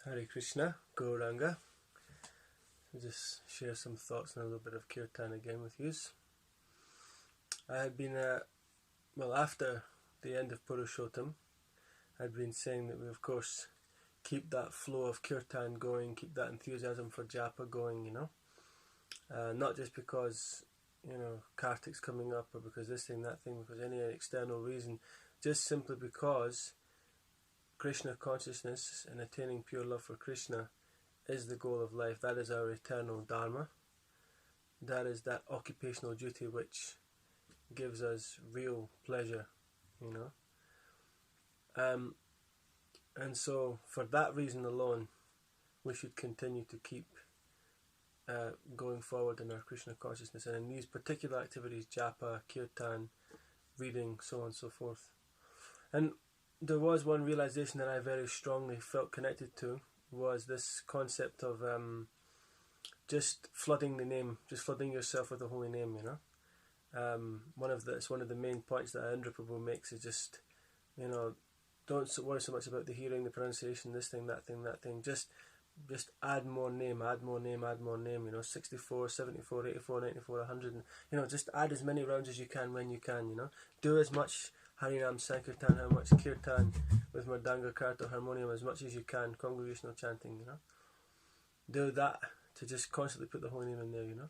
Hare Krishna, Gauranga. Just share some thoughts and a little bit of kirtan again with you. I had been, after the end of Purushottam, I'd been saying that we of course keep that flow of kirtan going, keep that enthusiasm for Japa going, not just because, Kartik's coming up or because this thing, that thing, because any external reason, just simply because Krishna consciousness and attaining pure love for Krishna is the goal of life. That is our eternal dharma. That is that occupational duty which gives us real pleasure, And so for that reason alone, we should continue to keep going forward in our Krishna consciousness, and in these particular activities, japa, kirtan, reading, so on and so forth. And there was one realization that I very strongly felt connected to, was this concept of just flooding the name, just flooding yourself with the holy name, one of the main points that Indra Prabhu makes is just, don't worry so much about the hearing, the pronunciation, this thing, that thing, that thing. Just add more name, add more name, add more name. 64, 74, 84, 94, 100. Just add as many rounds as you can when you can. Do as much Harinam Sankirtan, how much Kirtan with Mridanga, Karta, harmonium, as much as you can, congregational chanting. Do that to just constantly put the holy name in there.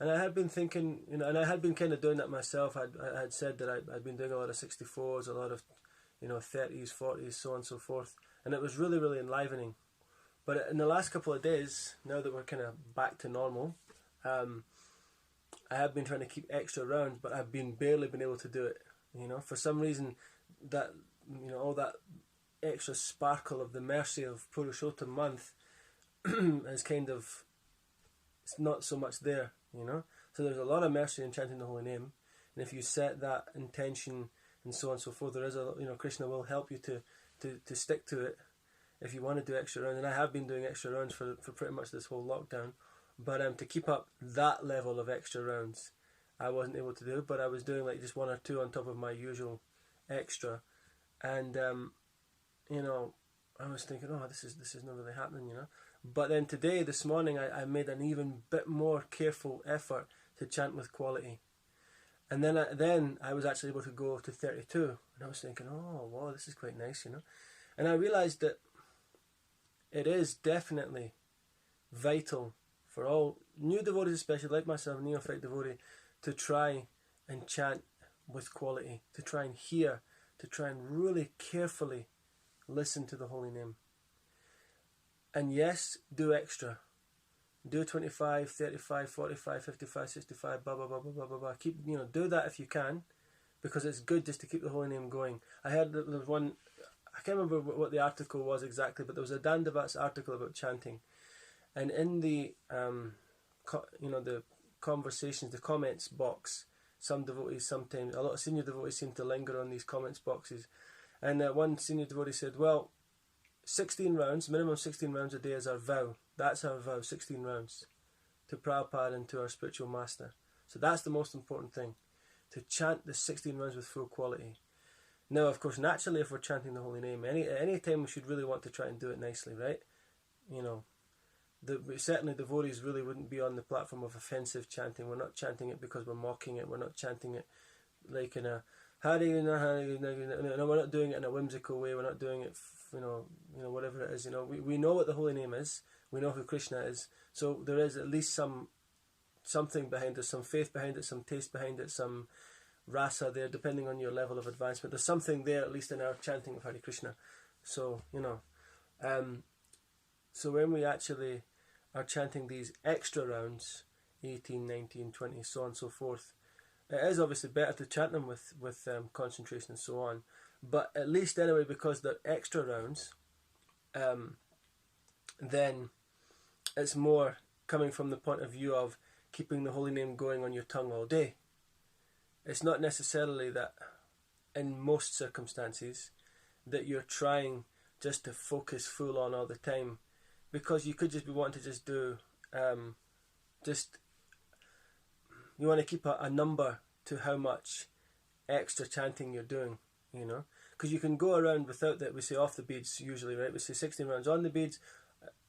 And I had been thinking, and I had been kind of doing that myself. I had said that I'd been doing a lot of 64s, a lot of 30s, 40s, so on and so forth, and it was really, really enlivening. But in the last couple of days, now that we're kind of back to normal, I have been trying to keep extra rounds, but I've barely been able to do it. For some reason, that all that extra sparkle of the mercy of Purushottam month is kind of, it's not so much there. So there's a lot of mercy in chanting the holy name, and if you set that intention and so on and so forth, there is Krishna will help you to stick to it if you want to do extra rounds. And I have been doing extra rounds for pretty much this whole lockdown, but to keep up that level of extra rounds, I wasn't able to do, but I was doing like just one or two on top of my usual extra, and I was thinking, this is not really happening, But then today, this morning, I made an even bit more careful effort to chant with quality. And then I was actually able to go to 32, and I was thinking, oh wow, this is quite nice, And I realised that it is definitely vital for all new devotees, especially like myself, neophyte devotee, to try and chant with quality, to try and hear, to try and really carefully listen to the holy name. And yes, do extra. Do 25, 35, 45, 55, 65, blah, blah, blah, blah, blah, blah, blah. Keep, do that if you can, because it's good just to keep the holy name going. I heard that there was one, I can't remember what the article was exactly, but there was a Dandavat's article about chanting. And in the, the conversations, the comments box, some devotees sometimes, a lot of senior devotees seem to linger on these comments boxes. And one senior devotee said, well, 16 rounds, minimum 16 rounds a day is our vow. That's our vow, 16 rounds to Prabhupada and to our spiritual master. So that's the most important thing, to chant the 16 rounds with full quality. Now, of course, naturally, if we're chanting the holy name, at any time we should really want to try and do it nicely, right? Certainly devotees really wouldn't be on the platform of offensive chanting. We're not chanting it because we're mocking it. We're not chanting it like in a Hari, no, we're not doing it in a whimsical way. We're not doing it, whatever it is. We know what the holy name is. We know who Krishna is. So there is at least something behind it, some faith behind it, some taste behind it, some rasa there, depending on your level of advancement. There's something there, at least in our chanting of Hare Krishna. So, so when we actually are chanting these extra rounds, 18, 19, 20, so on and so forth, it is obviously better to chant them with concentration and so on. But at least anyway, because they're extra rounds, then it's more coming from the point of view of keeping the holy name going on your tongue all day. It's not necessarily that, in most circumstances, that you're trying just to focus full on all the time, because you could just be wanting to just do, you want to keep a number to how much extra chanting you're doing, because you can go around without that. We say off the beads usually, right? We say 16 rounds on the beads,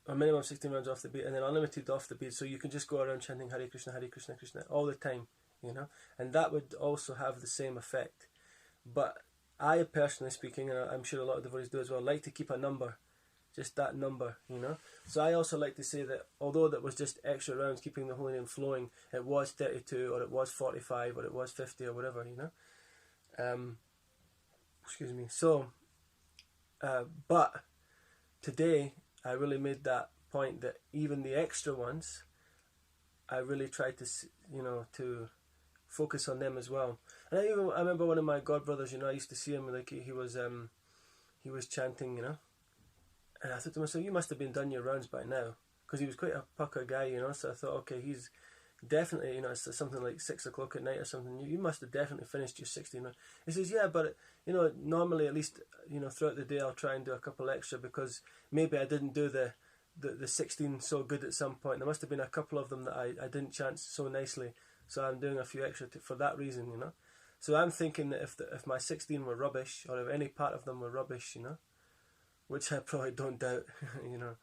or minimum 16 rounds off the bead, and then unlimited off the bead. So you can just go around chanting Hare Krishna, Krishna all the time, you know, and that would also have the same effect. But I personally speaking, and I'm sure a lot of devotees do as well, like to keep a number, just that number, you know. So I also like to say that although that was just extra rounds keeping the holy name flowing, it was 32 or it was 45 or it was 50 or whatever, you know. Excuse me. So, but today I really made that point that even the extra ones, I really tried to, you know, to focus on them as well. And I remember one of my godbrothers, you know, I used to see him, like he was chanting, you know, and I thought to myself, you must have been done your rounds by now, because he was quite a pucker guy, you know. So I thought, okay, he's definitely, you know, it's something like 6 o'clock at night or something. You must have definitely finished your 16 rounds. He says, yeah, but you know, normally at least, you know, throughout the day I'll try and do a couple extra, because maybe I didn't do the 16 so good at some point. There must have been a couple of them that I didn't chant so nicely, so I'm doing a few extra for that reason, you know. So I'm thinking that if my 16 were rubbish, or if any part of them were rubbish, you know, which I probably don't doubt, you know,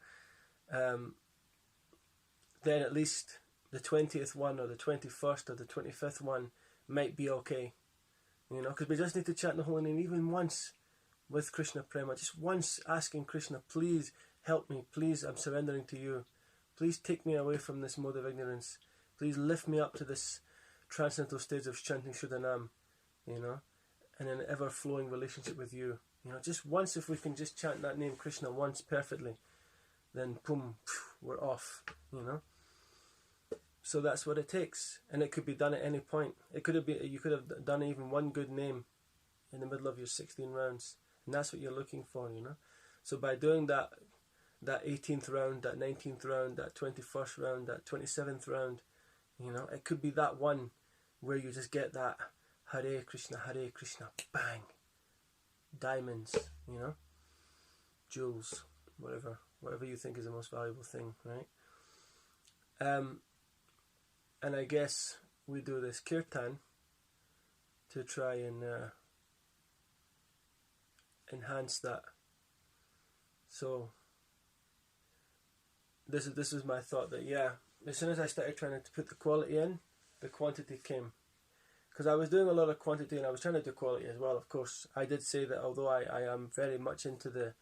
then at least the 20th one or the 21st or the 25th one might be okay, you know, because we just need to chant the holy name even once with Krishna Prema, just once, asking Krishna, please help me, please, I'm surrendering to you, please take me away from this mode of ignorance, please lift me up to this transcendental stage of chanting Shuddhanam, you know, and an ever-flowing relationship with you, you know, just once. If we can just chant that name Krishna once perfectly, then boom, we're off, you know. So that's what it takes, and it could be done at any point. It could have been, you could have done even one good name in the middle of your 16 rounds, and that's what you're looking for, you know. So by doing that 18th round, that 19th round, that 21st round, that 27th round, you know, it could be that one where you just get that Hare Krishna, bang, diamonds, you know, jewels, whatever you think is the most valuable thing, right? And I guess we do this kirtan to try and enhance that. So this was my thought, that yeah, as soon as I started trying to put the quality in, the quantity came. Because I was doing a lot of quantity and I was trying to do quality as well, of course. I did say that although I am very much into the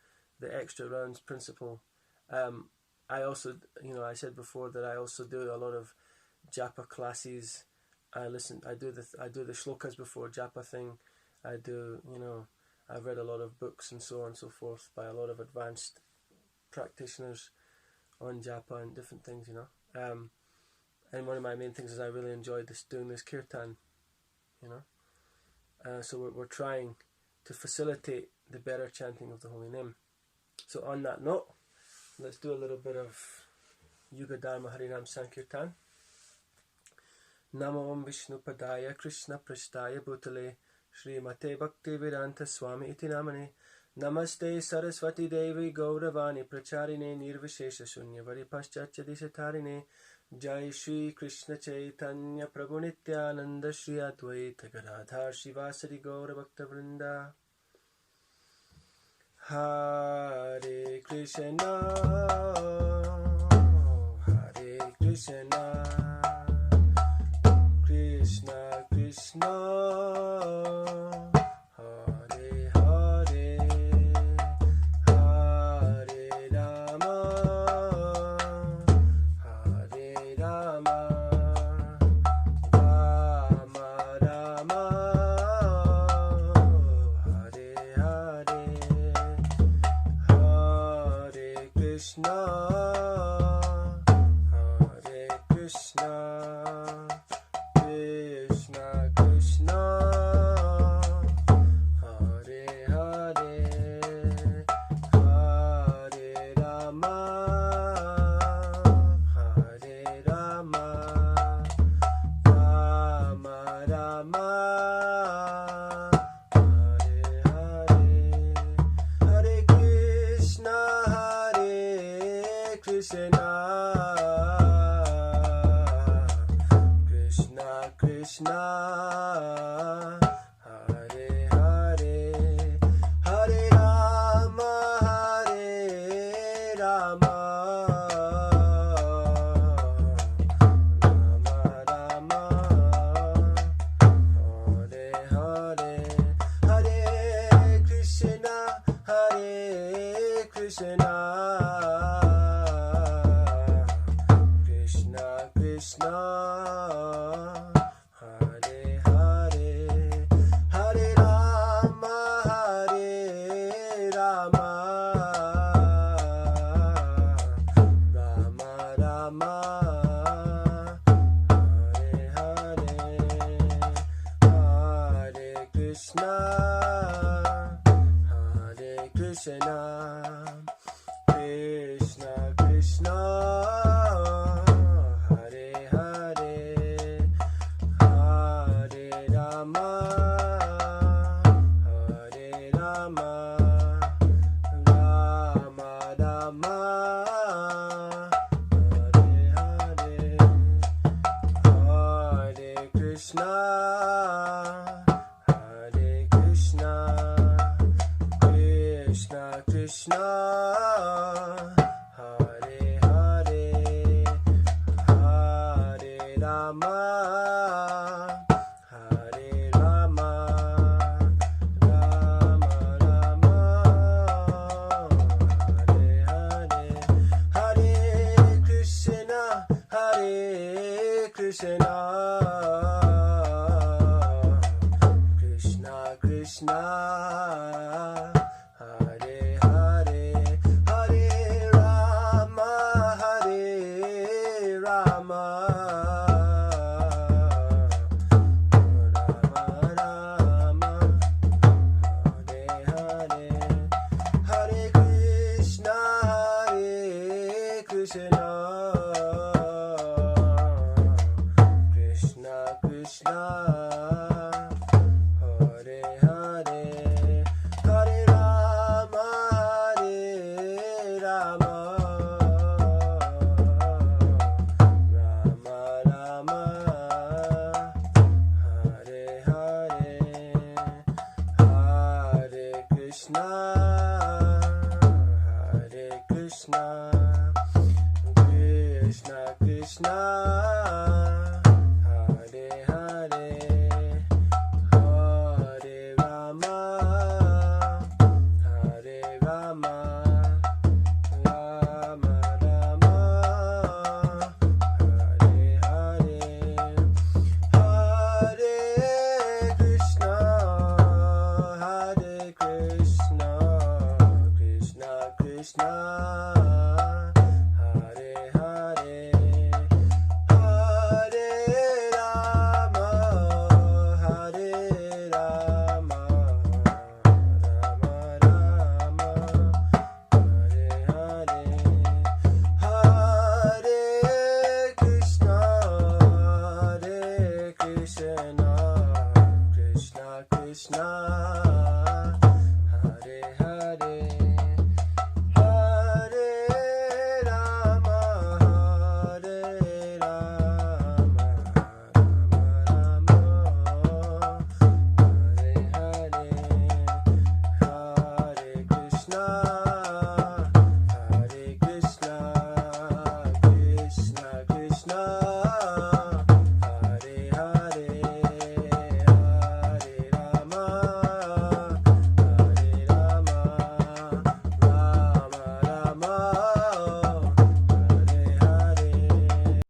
extra rounds principle, I also, you know, I said before that I also do a lot of Japa classes. I do the shlokas before Japa thing. I do, you know, I've read a lot of books and so on and so forth by a lot of advanced practitioners on Japa and different things, you know. And one of my main things is I really enjoyed doing this kirtan, you know. So we're trying to facilitate the better chanting of the holy name. So on that note, let's do a little bit of Yuga Dharma Harinam Sankirtan. Namo Om Vishnu Padaya Krishna Prashtaya Bhutale Srimate Bhakti Vedanta Swami Iti Namane. Namaste Saraswati Devi Gauravani Pracharine Nirvishesha Shunyavadi Paschachadisatarine. Jai Shri Krishna Chaitanya Prabhu Nityananda Shri Advaita Gadadhar Shivasari Gaura Bhakta Vrinda. Hare Krishna, Hare Krishna, Krishna Krishna, Hare Hare, Hare Rama, Hare Rama, Rama Rama, Hare Hare, Hare Krishna, Hare Krishna, Krishna Krishna, Hare Hare, Hare Rama, Hare Rama, Rama Rama, Hare Hare, Hare Krishna, Hare Krishna, Krishna Krishna, Hare Hare, Krishna